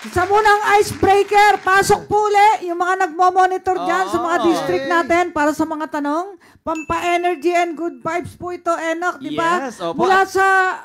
Isa munang icebreaker. Pasok po uli yung mga nagmo-monitor dyan sa mga district natin para sa mga tanong. Pampa-energy and good vibes po ito, Enoch, di ba? Yes, opo. Mula sa,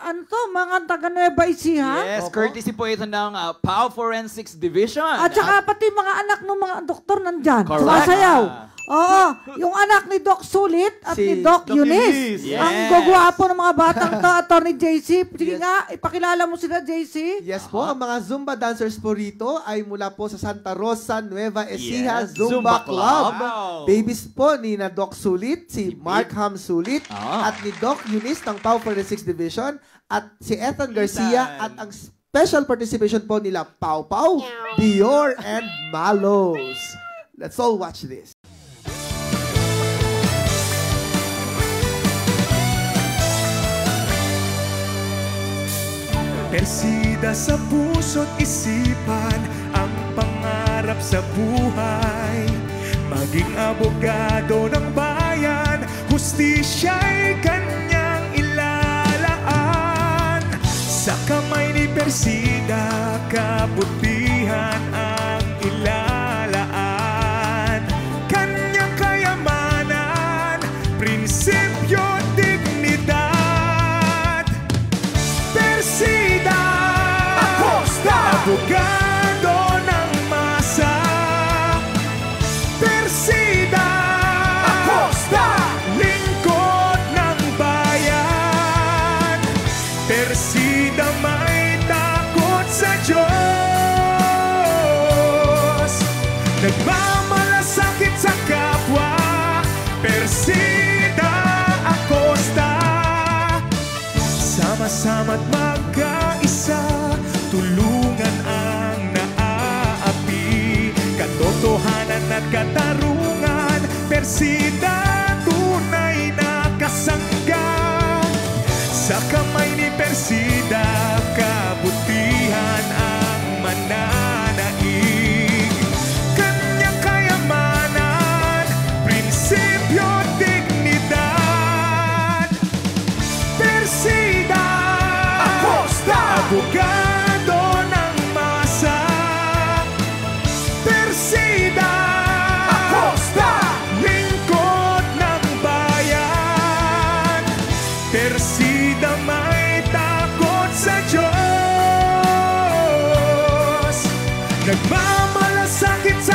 mga taga Nueva Ecija. Yes, courtesy po ito ng PAO Forensics Division. At saka pati mga anak ng mga doktor nandyan. Correct. Sumasayaw. Oo, yung anak ni Doc Sulit at ni Doc Eunice. Yes. Ang gugwapo ng mga batang to, Atty. JC. Sige nga, ipakilala mo sila, JC. Yes po, ang mga Zumba dancers po rito ay mula po sa Santa Rosa, Nueva Ecija, Yes, Zumba Club. Wow. Babies po ni na Doc Sulit, si Mark Ham Sulit, at ni Doc Eunice ng PAO 46 Division, at si Ethan Garcia, at ang special participation po nila Pau Pau, Dior, and Malos. Let's all watch this. Persida sa puso't isipan ang pangarap sa buhay. Maging abogado ng bayan, hustisya'y kanyang ilalaan. Sa kamay ni Persida, kabutihan ang ilalaan. Kanyang kayamanan, prinsipyo, dignidad. Persida Acosta, abogado ng masa. Persida Acosta, lingkod ng bayan. Persida may takot sa Diyos, nagmamalasakit sa kapwa. Persida Acosta, sama-sama't magkaisa, tulungan ang naaapi. Katotohanan at katarungan, Persida tunay na kasangga. Sa kamay ni Persida, kabutihan ang mananaig. Kanyang kayamanan, prinsipyo, dignidad. Persida Acosta, abogado ng masa. Persida Acosta, lingkod ng bayan. Persida may takot sa Diyos, nagmamalasakit sa